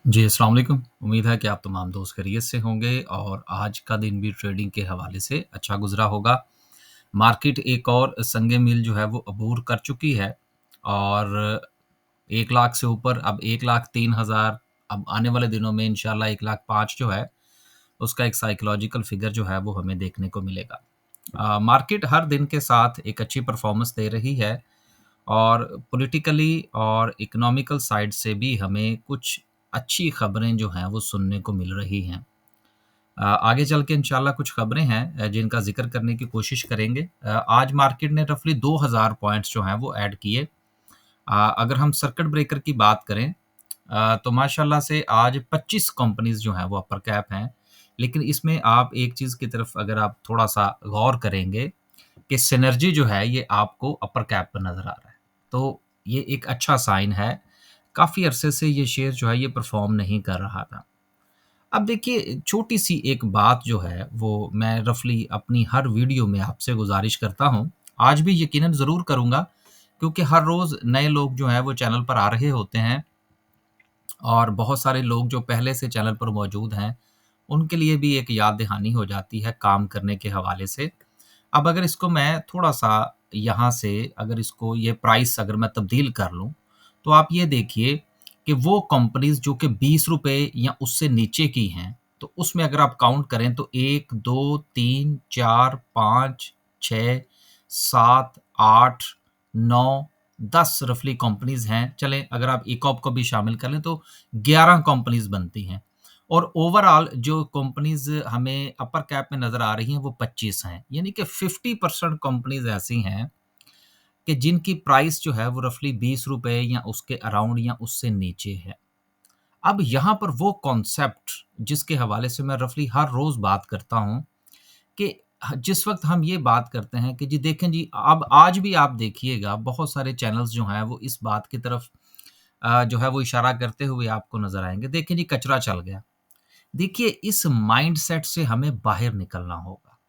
जी, अस्सलाम वालेकुम। उम्मीद है कि आप तमाम दोस्त खैरियत से होंगे और आज का दिन भी ट्रेडिंग के हवाले से अच्छा गुज़रा होगा। मार्केट एक और संगे मील जो है वो अबूर कर चुकी है और 1 लाख से ऊपर अब 1,03,000 अब आने वाले दिनों में इंशाल्लाह 1,05,000 जो है, उसका एक साइकोलॉजिकल फ़िगर जो है वो हमें देखने को मिलेगा। मार्केट हर दिन के साथ एक अच्छी परफ़ॉर्मेंस दे रही है और पॉलिटिकली और इकोनॉमिकल साइड से भी हमें कुछ अच्छी खबरें जो हैं वो सुनने को मिल रही हैं। आगे चल के इंशाल्लाह कुछ खबरें हैं जिनका ज़िक्र करने की कोशिश करेंगे। आज मार्केट ने रफ़ली 2000 पॉइंट्स जो हैं वो ऐड किए। अगर हम सर्किट ब्रेकर की बात करें तो माशाल्लाह से आज 25 कंपनीज़ जो हैं वो अपर कैप हैं। लेकिन इसमें आप एक चीज़ की तरफ अगर आप थोड़ा-सा गौर करेंगे कि सिनर्जी जो है ये आपको अपर कैप पे नज़र आ रहा है। तो ये एक अच्छा साइन है। काफ़ी अरसे से ये शेयर जो है ये परफ़ॉर्म नहीं कर रहा था। अब देखिए छोटी-सी एक बात जो है वो मैं रफ़ली अपनी हर वीडियो में आपसे गुज़ारिश करता हूँ। आज भी यकीनन ज़रूर करूँगा क्योंकि हर रोज़ नए लोग जो हैं वो चैनल पर आ रहे होते हैं और बहुत सारे लोग जो पहले से चैनल पर मौजूद हैं, उनके लिए भी एक याद दहानी हो जाती है काम करने के हवाले से। अब अगर इसको मैं थोड़ा-सा यहाँ से अगर इसको ये प्राइस अगर मैं तब्दील कर लूँ, तो आप ये देखिए कि वो कंपनीज़ जो कि ₹20 या उससे नीचे की हैं, तो उसमें अगर आप काउंट करें तो 1, 2, 3, 4, 5, 6, 7, 8, 9, 10 रफ़ली कंपनीज़ हैं। चलें अगर आप इकॉप को भी शामिल कर लें तो 11 कंपनीज़ बनती हैं। और ओवरऑल जो कंपनीज़ हमें अपर कैप में नज़र आ रही हैं वो 25 हैं। यानी कि 50% कंपनीज़ ऐसी हैं कि जिनकी प्राइस जो है वो रफ़ली ₹20 या उसके अराउंड या उससे नीचे है। अब यहाँ पर वो कॉन्सेप्ट जिसके हवाले से मैं रफ़ली हर रोज़ बात करता हूँ कि जिस वक़्त हम ये बात करते हैं कि जी देखें जी अब आज भी आप देखिएगा बहुत सारे चैनल्स जो हैं वो इस बात की तरफ जो है वो इशारा करते हुए आपको नज़र आएँगे। देखें जी कचरा चल गया। देखिए, इस माइंडसेट से हमें बाहर निकलना होगा।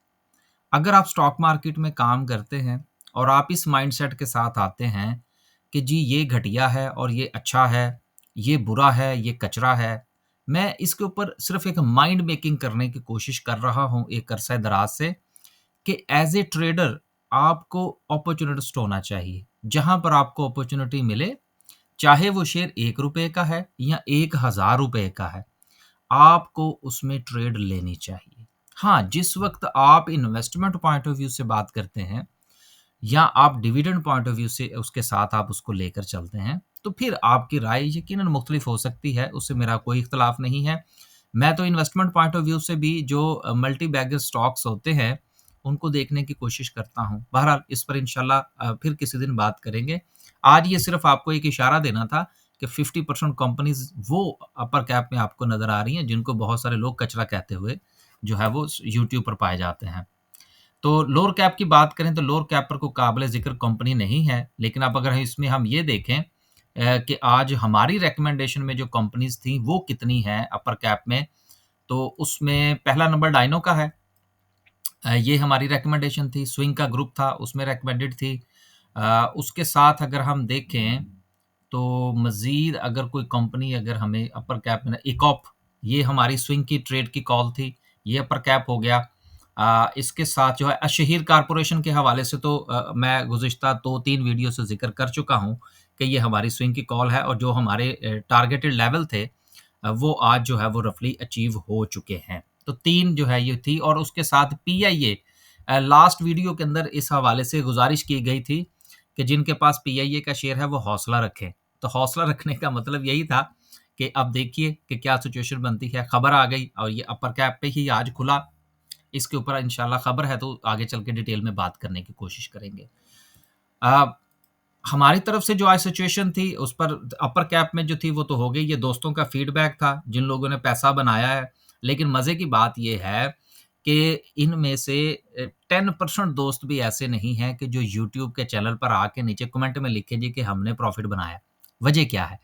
अगर आप स्टॉक मार्केट में काम करते हैं और आप इस माइंडसेट के साथ आते हैं कि जी ये घटिया है और ये अच्छा है, ये बुरा है, ये कचरा है। मैं इसके ऊपर सिर्फ़ एक माइंड मेकिंग करने की कोशिश कर रहा हूँ एक अरसे दराज़ से कि एज़ ए ट्रेडर आपको अपॉर्च्युनिटिस्ट होना चाहिए। जहाँ पर आपको अपॉर्च्युनिटी मिले, चाहे वो शेयर ₹1 का है या ₹1000 का है। आपको उसमें ट्रेड लेनी चाहिए। हाँ, जिस वक़्त आप इन्वेस्टमेंट पॉइंट ऑफ व्यू से बात करते हैं या आप डिविडेंड पॉइंट ऑफ व्यू से उसके साथ आप उसको लेकर चलते हैं, तो फिर आपकी राय यकीनन मुख्तलिफ हो सकती है, उससे मेरा कोई इख्तिलाफ़ नहीं है। मैं तो इन्वेस्टमेंट पॉइंट ऑफ व्यू से भी जो मल्टी बैगर स्टॉक्स होते हैं, उनको देखने की कोशिश करता हूँ। बहरहाल इस पर इंशाल्लाह फिर किसी दिन बात करेंगे। आज ये सिर्फ़ आपको एक इशारा देना था कि 50% कंपनीज़ वो अपर कैप में आपको नज़र आ रही हैं, जिनको बहुत सारे लोग कचरा कहते हुए जो है वो यूट्यूब पर पाए जाते हैं। तो लोअर कैप की बात करें तो लोअर कैप पर कोई काबिल-ज़िक्र कंपनी नहीं है, लेकिन अब अगर इसमें हम ये देखें कि आज हमारी रिकमेंडेशन में जो कंपनीज़ थी वो कितनी हैं अपर कैप में, तो उसमें पहला नंबर डाइनो का है। ये हमारी रिकमेंडेशन थी, स्विंग का ग्रुप था उसमें रिकमेंडेड थी। उसके साथ अगर हम देखें तो मज़ीद अगर कोई कंपनी अगर हमें अपर कैप में इकॉप ये हमारी स्विंग की ट्रेड की कॉल थी, ये अपर कैप हो गया। इसके साथ जो है अशहीर कॉर्पोरेशन के हवाले से तो मैं गुज़िश्ता 2-3 वीडियो से ज़िक्र कर चुका हूँ कि ये हमारी स्विंग की कॉल है और जो हमारे टारगेटेड लेवल थे वो आज जो है वो रफ़ली अचीव हो चुके हैं। तो 3 जो है ये थी और उसके साथ पीआईए लास्ट वीडियो के अंदर इस हवाले से गुज़ारिश की गई थी कि जिनके पास पीआईए का शेयर है वो हौसला रखें। तो हौसला रखने का मतलब यही था कि अब देखिए कि क्या सिचुएशन बनती है। खबर आ गई और ये अपर कैप पे ही आज खुला। इसके ऊपर इंशाल्लाह खबर है तो आगे चल के डिटेल में बात करने की कोशिश करेंगे। अ, हमारी तरफ से जो आज सिचुएशन थी उस पर अपर कैप में जो थी वो तो हो गई। ये दोस्तों का फीडबैक था जिन लोगों ने पैसा बनाया है। लेकिन मज़े की बात ये है कि इनमें से 10% दोस्त भी ऐसे नहीं हैं कि जो यूट्यूब के चैनल पर आके नीचे कमेंट में लिखें जी कि हमने प्रॉफ़िट बनाया। वजह क्या है?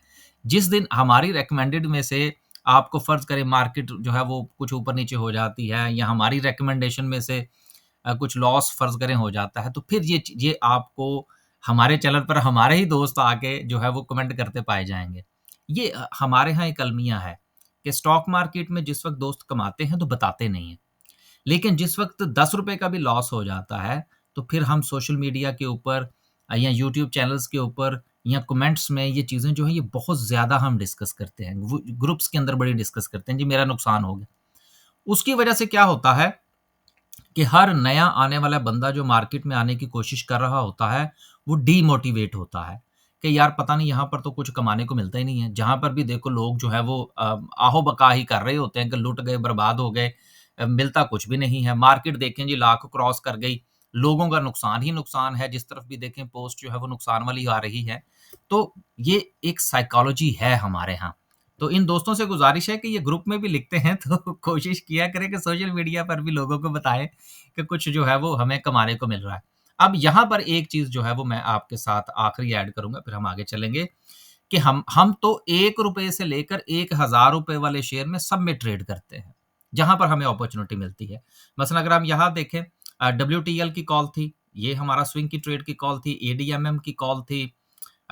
जिस दिन हमारी रिकमेंडेड में से आपको फ़र्ज़ करें मार्केट जो है वो कुछ ऊपर-नीचे हो जाती है या हमारी रिकमेंडेशन में से कुछ लॉस फ़र्ज़ करें हो जाता है, तो फिर ये आपको हमारे चैनल पर हमारे ही दोस्त आके जो है वो कमेंट करते पाए जाएँगे। ये हमारे यहाँ एक अलमिया है कि स्टॉक मार्केट में जिस वक़्त दोस्त कमाते हैं तो बताते नहीं हैं। लेकिन जिस वक़्त ₹10 का भी लॉस हो जाता है, तो फिर हम सोशल मीडिया के ऊपर या यूट्यूब चैनल्स के ऊपर या कमेंट्स में ये चीज़ें जो हैं ये बहुत ज़्यादा हम डिस्कस करते हैं। वो ग्रुप्स के अंदर बड़ी डिस्कस करते हैं, जी मेरा नुकसान हो गया। उसकी वजह से क्या होता है कि हर नया आने वाला बंदा जो मार्केट में आने की कोशिश कर रहा होता है, वो डीमोटिवेट होता है कि यार पता नहीं यहाँ पर तो कुछ कमाने को मिलता ही नहीं है। जहाँ पर भी देखो लोग जो है वो आहो-बका ही कर रहे होते हैं कि लुट गए, बर्बाद हो गए, मिलता कुछ भी नहीं है। मार्केट देखें जी लाख क्रॉस कर गई, लोगों का नुकसान ही नुकसान है, जिस तरफ भी देखें पोस्ट जो है वो नुकसान वाली आ रही है। तो ये एक साइकोलॉजी है हमारे यहाँ। तो इन दोस्तों से गुज़ारिश है कि ये ग्रुप में भी लिखते हैं तो कोशिश किया करें कि सोशल मीडिया पर भी लोगों को बताएँ कि कुछ जो है वो हमें कमाने को मिल रहा है। अब यहाँ पर एक चीज़ जो है वो मैं आपके साथ आखिरी ऐड करूँगा, फिर हम आगे चलेंगे कि हम तो ₹1 से लेकर ₹1000 वाले शेयर में सब में ट्रेड करते हैं, जहाँ पर हमें अपॉर्च्युनिटी मिलती है। मसलन अगर हम यहाँ देखें डब्ल्यूटीएल की कॉल थी, ये हमारा स्विंग की ट्रेड की कॉल थी, एडीएमएम की कॉल थी,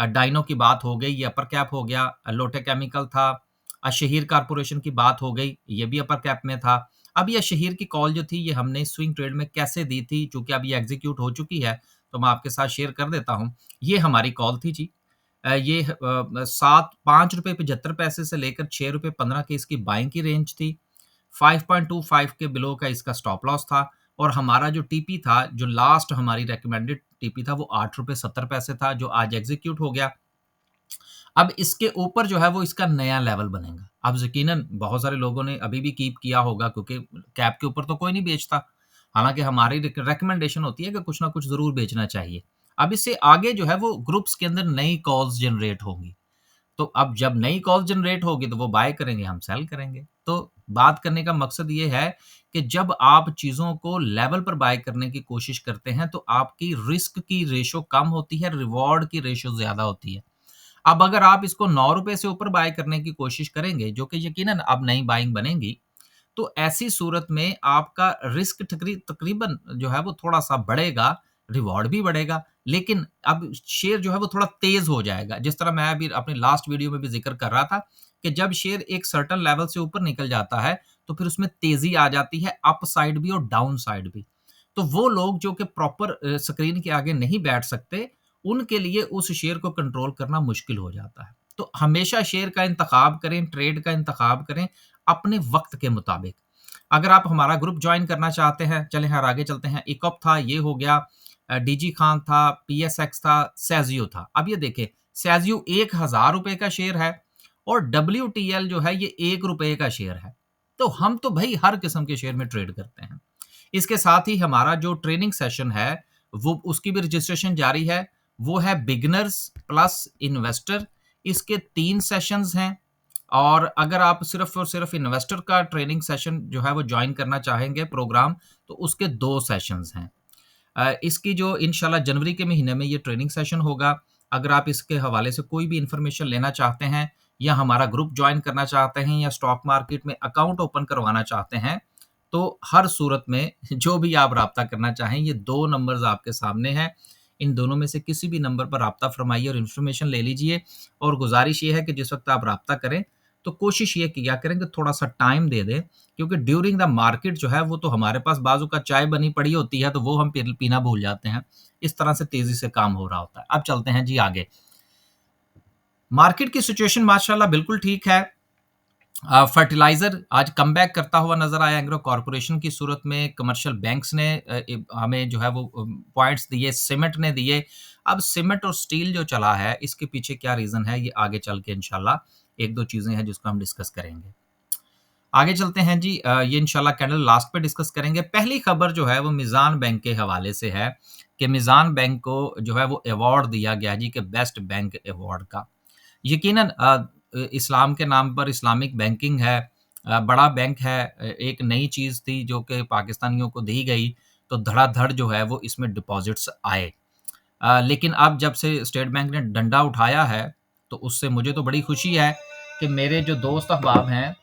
डाइनो की बात हो गई, ये अपर कैप हो गया, लोटे केमिकल था, शहीर कॉर्पोरेशन की बात हो गई, ये भी अपर कैप में था। अब ये शहीर की कॉल जो थी ये हमने स्विंग ट्रेड में कैसे दी थी, चूँकि अब ये एग्ज़ीक्यूट हो चुकी है, तो मैं आपके साथ शेयर कर देता हूँ। ये हमारी कॉल थी जी। ये 7 ₹5.75 से लेकर ₹6.15 की इसकी बाइंग की रेंज थी। 5.25 के बिलो का इसका स्टॉप लॉस था और हमारा जो टीपी था, जो लास्ट हमारी रिकमेंडेड टीपी था वो ₹8.70 था, जो आज एग्ज़ीक्यूट हो गया। अब इसके ऊपर जो है वो इसका नया लेवल बनेगा। अब यकीनन बहुत सारे लोगों ने अभी भी कीप किया होगा क्योंकि कैप के ऊपर तो कोई नहीं बेचता। हालाँकि हमारी रिकमेंडेशन होती है कि कुछ ना कुछ ज़रूर बेचना चाहिए। अब इससे आगे जो है वो ग्रुप्स के अंदर नई कॉल्स जनरेट होंगी। तो अब जब नई कॉल जनरेट होगी तो वो बाय करेंगे, हम सेल करेंगे। तो बात करने का मकसद ये है कि जब आप चीज़ों को लेवल पर बाय करने की कोशिश करते हैं तो आपकी रिस्क की रेशो कम होती है, रिवॉर्ड की रेशो ज़्यादा होती है। अब अगर आप इसको ₹9 से ऊपर बाय करने की कोशिश करेंगे, जो कि यकीनन अब नई बाइंग बनेगी, तो ऐसी सूरत में आपका रिस्क तकरीबन जो है वो थोड़ा-सा बढ़ेगा, रिवॉर्ड भी बढ़ेगा, लेकिन अब शेयर जो है वो थोड़ा तेज़ हो जाएगा। जिस तरह मैं अभी अपनी लास्ट वीडियो में भी ज़िक्र कर रहा था कि जब शेयर एक सर्टेन लेवल से ऊपर निकल जाता है, तो फिर उसमें तेज़ी आ जाती है, अप साइड भी और डाउन साइड भी। तो वो लोग जो कि प्रॉपर स्क्रीन के आगे नहीं बैठ सकते, उनके लिए उस शेयर को कंट्रोल करना मुश्किल हो जाता है। तो हमेशा शेयर का इंतखाब करें, ट्रेड का इंतखाब करें अपने वक़्त के मुताबिक। अगर आप हमारा ग्रुप जॉइन करना चाहते हैं, चलें यार आगे चलते हैं। इकॉप था, ये हो गया, डीजी खान था, पीएसएक्स था, सेज़ियो था। अब ये देखें, सेज़ियो ₹1000 का शेयर है और डब्ल्यूटीएल जो है ये ₹1 का शेयर है। तो हम तो भई हर किस्म के शेयर में ट्रेड करते हैं। इसके साथ ही हमारा जो ट्रेनिंग सेशन है, वो उसकी भी रजिस्ट्रेशन जारी है। वो है बिगिनर्स प्लस इन्वेस्टर। इसके 3 सेशंस हैं और अगर आप सिर्फ़ और सिर्फ़ इन्वेस्टर का ट्रेनिंग सेशन जो है वो जॉइन करना चाहेंगे प्रोग्राम, तो उसके 2 सेशंस हैं। इसकी जो इंशाल्लाह जनवरी के महीने में ये ट्रेनिंग सेशन होगा। अगर आप इसके हवाले से कोई भी इन्फॉर्मेशन लेना चाहते हैं या हमारा ग्रुप जॉइन करना चाहते हैं या स्टॉक मार्केट में अकाउंट ओपन करवाना चाहते हैं, तो हर सूरत में जो भी आप राब्ता करना चाहें, ये 2 नंबर्स आपके सामने हैं। इन दोनों में से किसी भी नंबर पर राब्ता फ़रमाइए और इन्फॉर्मेशन ले लीजिए और गुज़ारिश ये है कि जिस वक़्त आप राब्ता करें, तो कोशिश ये किया करें कि थोड़ा-सा टाइम दे दें, क्योंकि ड्यूरिंग द मार्केट जो है वो तो हमारे पास बाज़ू का चाय बनी पड़ी होती है, तो वो हम पीना भूल जाते हैं। इस तरह से तेज़ी से काम हो रहा होता है। अब चलते हैं जी आगे। मार्केट की सिचुएशन माशाल्लाह बिल्कुल ठीक है। फर्टिलाइज़र आज कमबैक करता हुआ नज़र आया एग्रो कॉर्पोरेशन की सूरत में, कमर्शियल बैंक्स ने हमें जो है वो पॉइंट्स दिए, सीमेंट ने दिए। अब सीमेंट और स्टील जो चला है, इसके पीछे क्या रीज़न है, ये आगे चल के इंशाल्लाह 1-2 चीज़ें हैं जिसको हम डिस्कस करेंगे। आगे चलते हैं जी, ये इंशाल्लाह कैंडल लास्ट पे डिस्कस करेंगे। पहली खबर जो है वो मीज़ान बैंक के हवाले से है कि मीज़ान बैंक को जो है वो अवार्ड दिया गया जी कि बेस्ट बैंक अवार्ड का। यकीनन इस्लाम के नाम पर इस्लामिक बैंकिंग है, बड़ा बैंक है, एक नई चीज़ थी जो कि पाकिस्तानियों को दी गई, तो धड़ाधड़ जो है वो इसमें डिपॉज़िट्स आए। लेकिन अब जब से स्टेट बैंक ने डंडा उठाया है, तो उससे मुझे तो बड़ी खुशी है कि मेरे जो दोस्त अहबाब हैं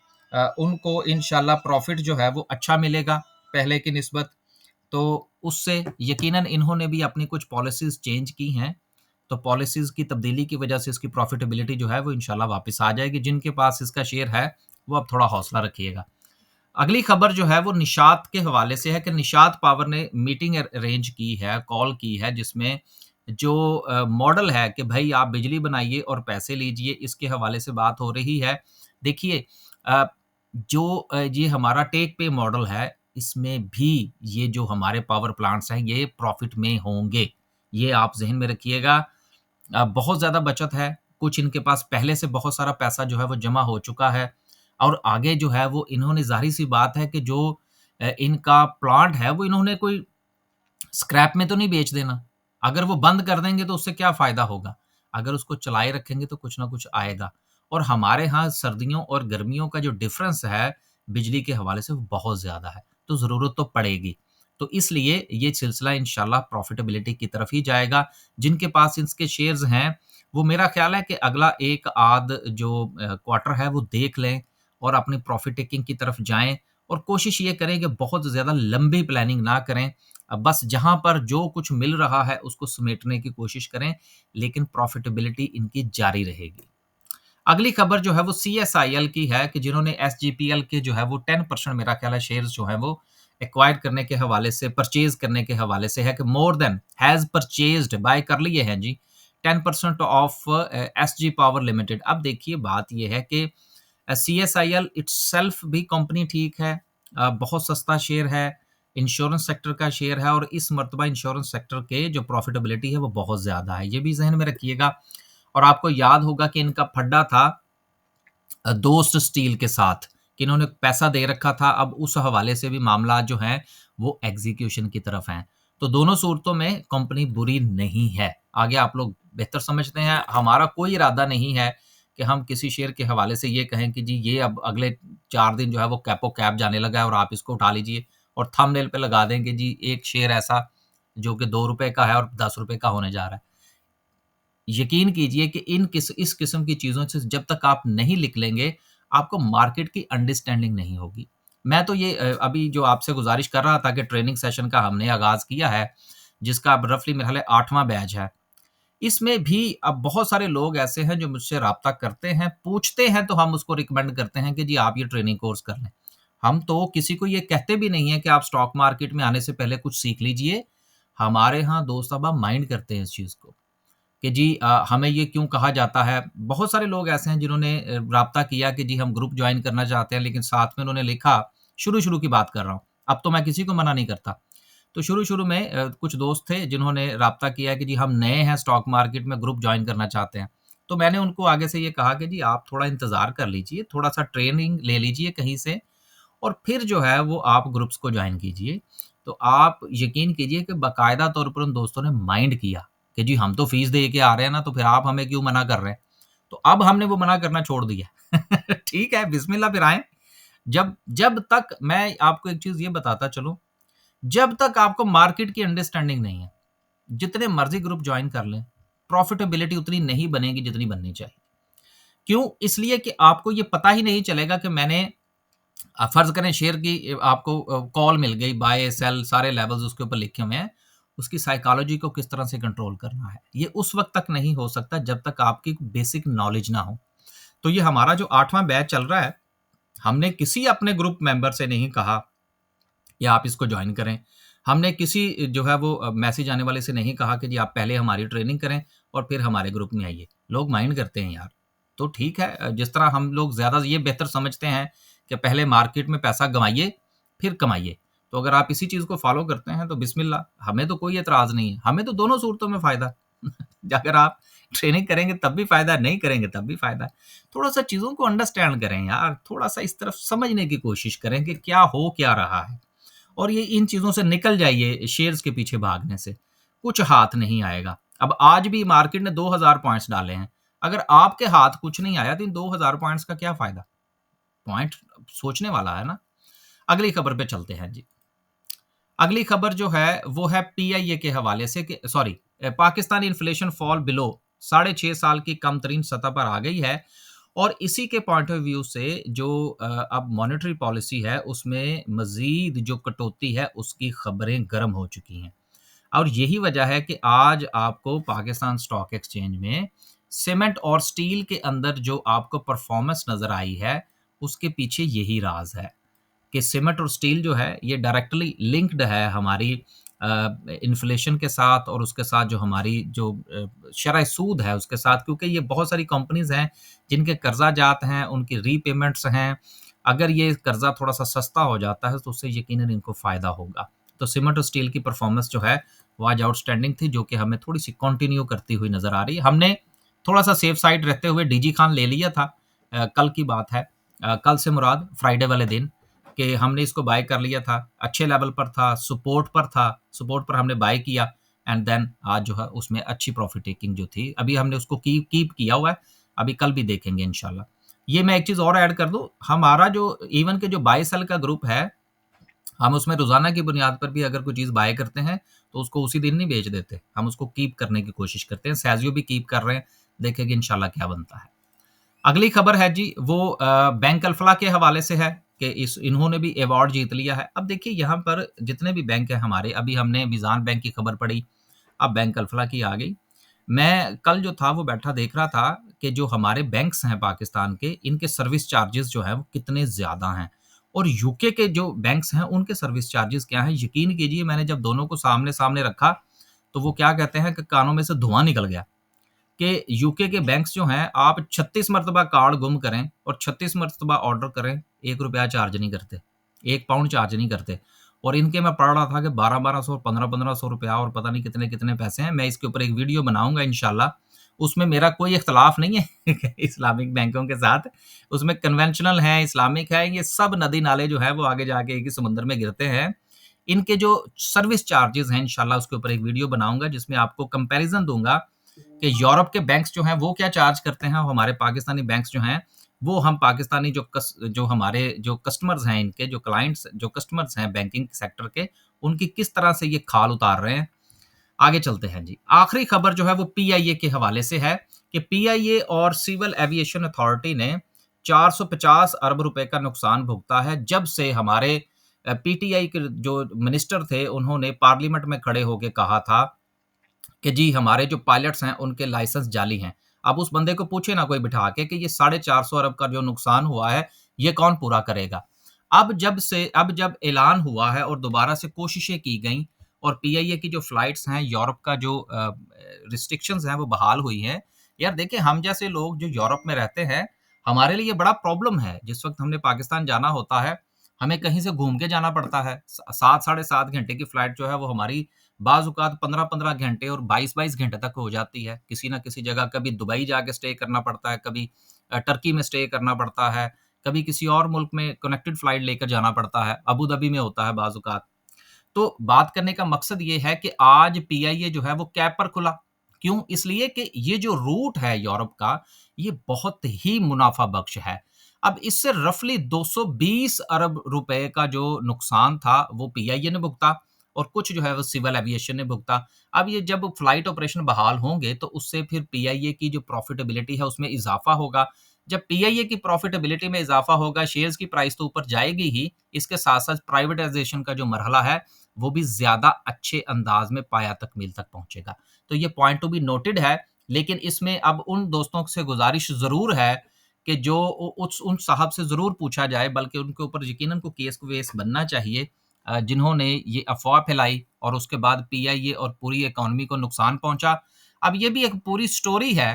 उनको इंशाल्लाह प्रॉफ़िट जो है वो अच्छा मिलेगा पहले की निस्बत। तो उससे यकीनन इन्होंने भी अपनी कुछ पॉलिसीज़ चेंज की हैं, तो पॉलिसीज़ की तब्दीली की वजह से इसकी प्रॉफ़िटेबिलिटी जो है वो इंशाल्लाह वापस आ जाएगी। जिनके पास इसका शेयर है, वो अब थोड़ा हौसला रखिएगा। अगली खबर जो है वो निशात के हवाले से है कि निशात पावर ने मीटिंग अरेंज की है, कॉल की है, जिसमें जो मॉडल है कि भई आप बिजली बनाइए और पैसे लीजिए, इसके हवाले से बात हो रही है। देखिए अ, जो ये हमारा टेक पे मॉडल है, इसमें भी ये जो हमारे पावर प्लांट्स हैं, ये प्रॉफ़िट में होंगे। ये आप ज़हन में रखिएगा। बहुत ज़्यादा बचत है, कुछ इनके पास पहले से बहुत सारा पैसा जो है वो जमा हो चुका है और आगे जो है वो इन्होंने ज़ाहिर-सी बात है कि जो इनका प्लांट है वो इन्होंने कोई स्क्रैप में तो नहीं बेच देना। अगर वो बंद कर देंगे तो उससे क्या फ़ायदा होगा? अगर उसको चलाए रखेंगे तो कुछ न कुछ आएगा और हमारे यहाँ सर्दियों और गर्मियों का जो डिफ़रेंस है, बिजली के हवाले से वो बहुत ज़्यादा है, तो ज़रूरत तो पड़ेगी। तो इसलिए ये सिलसिला इंशाल्लाह प्रॉफ़िटेबिलिटी की तरफ ही जाएगा। जिनके पास इसके शेयर्स हैं, वो मेरा ख़्याल है कि अगला 1 आध जो क्वार्टर है वो देख लें और अपनी प्रॉफ़िट टेकिंग की तरफ जाएँ और कोशिश ये करें कि बहुत ज़्यादा लंबी प्लानिंग ना करें। बस जहाँ पर जो कुछ मिल रहा है उसको समेटने की कोशिश करें, लेकिन प्रॉफ़िटेबिलिटी इनकी जारी रहेगी। अगली खबर जो है वो सीएसआईएल की है कि जिन्होंने एसजीपीएल के जो है वो 10% मेरा ख्याल है शेयर्स जो हैं वो एक्वायर करने के हवाले से परचेज़ करने के हवाले से है कि मोर देन हैज़ परचेज़्ड बाय कर लिए हैं जी 10% ऑफ एसजी पावर लिमिटेड। अब देखिए बात ये है कि सीएसआईएल इट्सेल्फ भी कंपनी ठीक है, बहुत सस्ता शेयर है, इंश्योरेंस सेक्टर का शेयर है और इस मर्तबा इंश्योरेंस सेक्टर के जो प्रॉफ़िटेबिलिटी है वो बहुत ज़्यादा है। ये भी ज़हन में रखिएगा और आपको याद होगा कि इनका फड्डा था दोस्त स्टील के साथ कि इन्होंने पैसा दे रखा था, अब उस हवाले से भी मामला जो हैं वो एग्ज़ीक्यूशन की तरफ हैं। तो दोनों सूरतों में कंपनी बुरी नहीं है। आगे आप लोग बेहतर समझते हैं, हमारा कोई इरादा नहीं है कि हम किसी शेयर के हवाले से ये कहें कि जी ये अब अगले 4 दिन जो है वो कैपो कैप जाने लगा है और आप इसको उठा लीजिए और थंबनेल पे लगा दें कि जी एक शेयर ऐसा जो कि ₹2 का है और ₹10 का होने जा रहा है। यकीन कीजिए कि इस किस्म की चीज़ों से जब तक आप नहीं लिख लेंगे, आपको मार्केट की अंडरस्टैंडिंग नहीं होगी। मैं तो ये अभी जो आपसे गुज़ारिश कर रहा था कि ट्रेनिंग सेशन का हमने आगाज़ किया है, जिसका अब रफ़ली मेरे ख़्याल है 8वाँ बैच है। इसमें भी अब बहुत सारे लोग ऐसे हैं जो मुझसे राब्ता करते हैं, पूछते हैं तो हम उसको रिकमेंड करते हैं कि जी आप ये ट्रेनिंग कोर्स कर लें। हम तो किसी को ये कहते भी नहीं है कि आप स्टॉक मार्केट में आने से पहले कुछ सीख लीजिए। हमारे यहाँ दोस्त साहब माइंड करते हैं इस चीज़ को। कि जी हमें ये क्यों कहा जाता है। बहुत सारे लोग ऐसे हैं जिन्होंने राब्ता किया कि जी हम ग्रुप जॉइन करना चाहते हैं, लेकिन साथ में उन्होंने लिखा शुरू-शुरू की बात कर रहा हूँ। अब तो मैं किसी को मना नहीं करता। तो शुरू-शुरू में कुछ दोस्त थे जिन्होंने राब्ता किया कि जी हम नए हैं स्टॉक मार्केट में, ग्रुप जॉइन करना चाहते हैं। तो मैंने उनको आगे से ये कहा कि जी आप थोड़ा इंतज़ार कर लीजिए, थोड़ा-सा ट्रेनिंग ले लीजिए कहीं से और फिर जो है वो आप ग्रुप्स को जॉइन कीजिए। तो आप यकीन कीजिए कि बाकायदा तौर पर उन दोस्तों ने माइंड किया कि जी हम तो फ़ीस दे के आ रहे हैं ना, तो फिर आप हमें क्यों मना कर रहे हैं? तो अब हमने वो मना करना छोड़ दिया। ठीक है, बिस्मिल्लाह फिर आएँ। जब जब तक मैं आपको एक चीज़ ये बताता चलूँ, जब तक आपको मार्केट की अंडरस्टैंडिंग नहीं है, जितने मर्ज़ी ग्रुप जॉइन कर लें, प्रॉफ़िटेबिलिटी उतनी नहीं बनेगी जितनी बननी चाहिए। क्यों? इसलिए कि आपको ये पता ही नहीं चलेगा कि मैंने फ़र्ज़ करें शेयर की आपको कॉल मिल गई, बाय, सेल सारे लेवल्स उसके ऊपर लिखे हुए हैं। उसकी साइकोलॉजी को किस तरह से कंट्रोल करना है, ये उस वक़्त तक नहीं हो सकता जब तक आपकी बेसिक नॉलेज ना हो। तो ये हमारा जो 8वाँ बैच चल रहा है, हमने किसी अपने ग्रुप मेंबर से नहीं कहा कि आप इसको जॉइन करें। हमने किसी जो है वो मैसेज आने वाले से नहीं कहा कि जी आप पहले हमारी ट्रेनिंग करें और फिर हमारे ग्रुप में आइए। लोग माइंड करते हैं यार। तो ठीक है जिस तरह हम लोग ज़्यादा ये बेहतर समझते हैं कि पहले मार्केट में पैसा गँवाइए, फिर कमाइए। तो अगर आप इसी चीज़ को फ़ॉलो करते हैं तो बिस्मिल्लाह, हमें तो कोई एतराज़ नहीं है। हमें तो दोनों सूरतों में फ़ायदा। अगर आप ट्रेनिंग करेंगे तब भी फ़ायदा है, नहीं करेंगे तब भी फ़ायदा है। थोड़ा-सा चीज़ों को अंडरस्टैंड करें यार, थोड़ा-सा इस तरफ समझने की कोशिश करें कि क्या हो क्या रहा है। और ये इन चीज़ों से निकल जाइए शेयर्स के पीछे भागने से, कुछ हाथ नहीं आएगा। अब आज भी मार्केट ने 2000 पॉइंट्स डाले हैं, अगर आपके हाथ कुछ नहीं आया तो इन 2000 पॉइंट्स का क्या फ़ायदा? पॉइंट सोचने वाला है ना। अगली खबर पे चलते हैं जी। अगली खबर जो है वो है पीआईए के हवाले से कि sorry Pakistani inflation fall below 6.5 साल की कम तरीन सतह पर आ गई है और इसी के पॉइंट ऑफ व्यू से जो अब मॉनेटरी पॉलिसी है उसमें मज़ीद जो कटौती है उसकी खबरें गर्म हो चुकी हैं। और यही वजह है कि आज आपको पाकिस्तान स्टॉक एक्सचेंज में सीमेंट और स्टील के अंदर जो आपको परफॉर्मेंस नज़र आई है, उसके पीछे यही राज़ है कि सीमेंट और स्टील जो है ये डायरेक्टली लिंक्ड है हमारी इन्फ्लेशन के साथ और उसके साथ जो हमारी जो शरह सूद है उसके साथ, क्योंकि ये बहुत सारी कंपनीज़ हैं जिनके कर्ज़ा जात हैं, उनकी रीपेमेंट्स हैं। अगर ये कर्ज़ा थोड़ा-सा सस्ता हो जाता है तो उससे यकीनन इनको फ़ायदा होगा। तो सीमेंट और स्टील की परफ़ॉर्मेंस जो है वो आज आउटस्टैंडिंग थी, जो कि हमें थोड़ी-सी कंटिन्यू करती हुई नज़र आ रही है। हमने थोड़ा-सा सेफ साइड रहते हुए डीजी खान ले लिया था, कल की बात है। कल से मुराद फ्राइडे वाले दिन, कि हमने इसको बाय कर लिया था, अच्छे लेवल पर था, सपोर्ट पर हमने बाय किया एंड देन आज जो है उसमें अच्छी प्रॉफिट टेकिंग जो थी, अभी हमने उसको कीप किया हुआ है, अभी कल भी देखेंगे इंशाल्लाह। ये मैं एक चीज़ और ऐड कर दूँ, हमारा जो इवन के जो बाय सेल का ग्रुप है, हम उसमें रोज़ाना की बुनियाद पर भी अगर कोई चीज़ बाय करते हैं, तो उसको उसी दिन नहीं बेच देते, हम उसको कीप करने की कोशिश करते हैं। सेज़ियो भी कीप कर रहे हैं, देखेंगे इंशाल्लाह क्या बनता है। अगली खबर है जी वो बैंक अल्फला के हवाले से है कि इस इन्होंने भी अवार्ड जीत लिया है। अब देखिए यहाँ पर जितने भी बैंक हैं हमारे, अभी हमने मीज़ान बैंक की खबर पढ़ी, अब बैंक अल्फला की आ गई। मैं कल जो था वो बैठा देख रहा था कि जो हमारे बैंक्स हैं पाकिस्तान के, इनके सर्विस चार्जेस जो हैं वो कितने ज़्यादा हैं और यूके के जो बैंक्स हैं उनके सर्विस चार्जेस क्या हैं। यकीन कीजिए मैंने जब दोनों को सामने-सामने रखा, तो वो क्या कहते हैं कि कानों में से धुआँ निकल गया। कि यूके के बैंक्स जो हैं, आप 36 मर्तबा कार्ड गुम करें और 36 मर्तबा ऑर्डर करें, ₹1 चार्ज नहीं करते, 1 पाउंड चार्ज नहीं करते। और इनके मैं पढ़ रहा था कि 12-1200, 15-1500 रुपया और पता नहीं कितने-कितने पैसे हैं। मैं इसके ऊपर एक वीडियो बनाऊँगा इंशाल्लाह। उसमें मेरा कोई इख्तिलाफ नहीं है इस्लामिक बैंकों के साथ। उसमें कन्वेंशनल हैं, इस्लामिक है, ये सब नदी-नाले जो हैं वो आगे जाके एक ही समुद्र में गिरते हैं। इनके जो सर्विस चार्जेज़ हैं इंशाल्लाह उसके ऊपर एक वीडियो बनाऊँगा जिसमें आपको कंपैरिज़न दूँगा कि यूरोप के बैंक्स जो हैं वो क्या चार्ज करते हैं और हमारे पाकिस्तानी बैंक्स जो हैं, वो हम पाकिस्तानी जो हमारे जो कस्टमर्स हैं इनके जो क्लाइंट्स जो कस्टमर्स हैं बैंकिंग सेक्टर के, उनकी किस तरह से ये खाल उतार रहे हैं। आगे चलते हैं जी। आखिरी खबर जो है वो पीआईए के हवाले से है कि पीआईए और सिविल एविएशन अथॉरिटी ने 450 अरब रुपए का नुकसान भुगता है, जब से हमारे पीटीआई के जो मिनिस्टर थे, उन्होंने पार्लियामेंट में खड़े होके कहा था कि जी हमारे जो पायलट्स हैं उनके लाइसेंस जाली हैं। अब उस बंदे को पूछे ना कोई बिठा के कि ये 450 अरब का जो नुकसान हुआ है, ये कौन पूरा करेगा? अब जब ऐलान हुआ है और दोबारा से कोशिशें की गईं और पीआईए की जो फ्लाइट्स हैं, यूरोप का जो रिस्ट्रिक्शंस हैं वो बहाल हुई हैं। यार देखिए हम जैसे लोग जो यूरोप में रहते हैं, हमारे लिए बड़ा प्रॉब्लम है। जिस वक़्त हमने पाकिस्तान जाना होता है, हमें कहीं से घूम के जाना पड़ता है। 7 साढ़े 7 घंटे की फ्लाइट जो है वो हमारी बाज़-औक़ात 15-15 घंटे और 22-22 घंटे तक हो जाती है। किसी न किसी जगह कभी दुबई जाके स्टे करना पड़ता है, कभी टर्की में स्टे करना पड़ता है, कभी किसी और मुल्क में कनेक्टेड फ्लाइट लेकर जाना पड़ता है, अबू धाबी में होता है बाज़-औक़ात। तो बात करने का मकसद ये है कि आज पीआईए जो है वो कैब पर खुला। क्यों? इसलिए कि ये जो रूट है यूरोप का, ये बहुत ही मुनाफ़ा बख्श है। अब इससे रफ़ली 220 अरब रुपए का जो नुकसान था, वो पीआईए ने भुगता और कुछ जो है वो सिविल एविएशन ने भुगता। अब ये जब फ्लाइट ऑपरेशन बहाल होंगे, तो उससे फिर पीआईए की जो प्रॉफ़िटेबिलिटी है, उसमें इज़ाफ़ा होगा। जब पीआईए की प्रॉफ़िटेबिलिटी में इज़ाफ़ा होगा, शेयर्स की प्राइस तो ऊपर जाएगी ही, इसके साथ-साथ प्राइवेटाइज़ेशन का जो मरहला है, वो भी ज़्यादा अच्छे अंदाज़ में पाया तक मील तक पहुँचेगा। तो ये पॉइंट टू बी नोटेड है, लेकिन इसमें अब उन दोस्तों से गुज़ारिश ज़रूर है कि जो उ उस उन साहब से ज़रूर पूछा जाए, बल्कि उनके ऊपर यकीनन को केस-वेस बनना चाहिए, जिन्होंने ये अफ़वाह फैलाई और उसके बाद पीआईए और पूरी इकॉनमी को नुकसान पहुँचा। अब ये भी एक पूरी स्टोरी है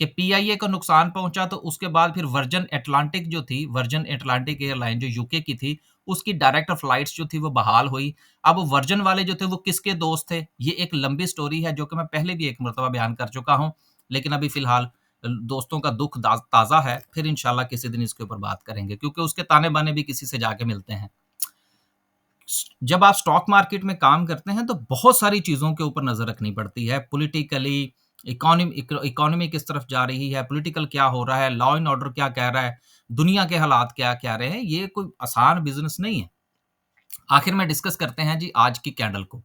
कि पीआईए को नुकसान पहुँचा, तो उसके बाद फिर वर्जिन अटलांटिक एयरलाइन जो यूके की थी, उसकी डायरेक्ट फ्लाइट्स जो थी वो बहाल हुई। अब वर्जिन वाले जो थे वो किसके दोस्त थे? ये एक लंबी स्टोरी है जो कि मैं पहले भी एक मर्तबा बयान कर चुका हूँ। लेकिन अभी फ़िलहाल दोस्तों का दुःख ताज़ा है, फिर इंशाल्लाह किसी दिन इसके ऊपर बात करेंगे, क्योंकि उसके ताने-बाने भी किसी से जाके मिलते हैं। जब आप स्टॉक मार्केट में काम करते हैं तो बहुत सारी चीज़ों के ऊपर नज़र रखनी पड़ती है। पॉलिटिकली इकोनॉमी किस तरफ जा रही है, पॉलिटिकल क्या हो रहा है, लॉ एंड ऑर्डर क्या कह रहा है, दुनिया के हालात क्या कह रहे हैं, ये कोई आसान बिज़नेस नहीं है। आखिर में डिस्कस करते हैं जी आज की कैंडल को।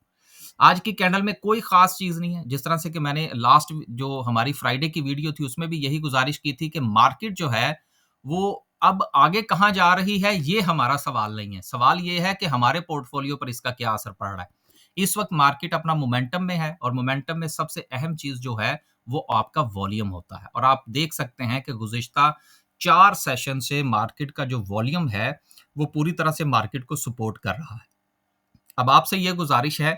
आज की कैंडल में कोई ख़ास चीज़ नहीं है, जिस तरह से कि मैंने लास्ट जो हमारी फ्राइडे की वीडियो थी उसमें भी यही गुज़ारिश की थी कि मार्केट जो है वो अब आगे कहाँ जा रही है, ये हमारा सवाल नहीं है। सवाल ये है कि हमारे पोर्टफोलियो पर इसका क्या असर पड़ रहा है। इस वक़्त मार्केट अपना मोमेंटम में है और मोमेंटम में सबसे अहम चीज़ जो है वो आपका वॉल्यूम होता है और आप देख सकते हैं कि गुज़िश्ता 4 सेशन से मार्केट का जो वॉल्यूम है, वो पूरी तरह से मार्केट को सपोर्ट कर रहा है। अब आपसे ये गुज़ारिश है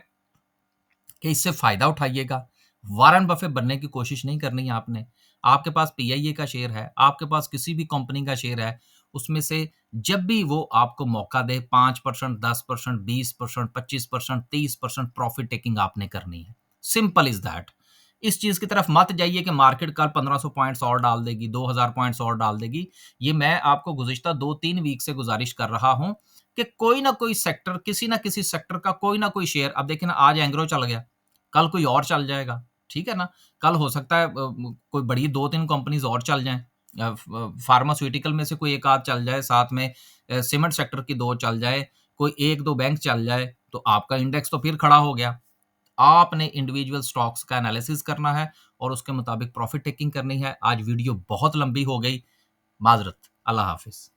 कि इससे फ़ायदा उठाइएगा। वॉरेन बफेट बनने की कोशिश नहीं करनी है आपने। आपके पास पीआईए का शेयर है, आपके पास किसी भी कंपनी का शेयर है, उसमें से जब भी वो आपको मौका दे 5%, 10%, 20%, 25%, 30% प्रॉफ़िट टेकिंग आपने करनी है। Simple is that. इस चीज़ की तरफ मत जाइए कि मार्केट कल 1500 पॉइंट्स और डाल देगी, 2000 पॉइंट्स और डाल देगी। ये मैं आपको गुज़िश्ता 2-3 वीक से गुज़ारिश कर रहा हूँ कि कोई ना कोई सेक्टर, किसी ना किसी सेक्टर का कोई ना कोई शेयर, अब देखिए ना आज एंग्रो चल गया, कल कोई और चल जाएगा, ठीक है ना? कल हो सकता है कोई बड़ी 2-3 कंपनीज़ और चल जाएँ। फार्मास्यूटिकल में से कोई एक आध चल जाए, साथ में सीमेंट सेक्टर की 2 चल जाए, कोई 1-2 बैंक चल जाए, तो आपका इंडेक्स तो फिर खड़ा हो गया। आपने इंडिविजुअल स्टॉक्स का एनालिसिस करना है और उसके मुताबिक प्रॉफिट टेकिंग करनी है। आज वीडियो बहुत लंबी हो गई, माज़रत। अल्लाह हाफ़िज़।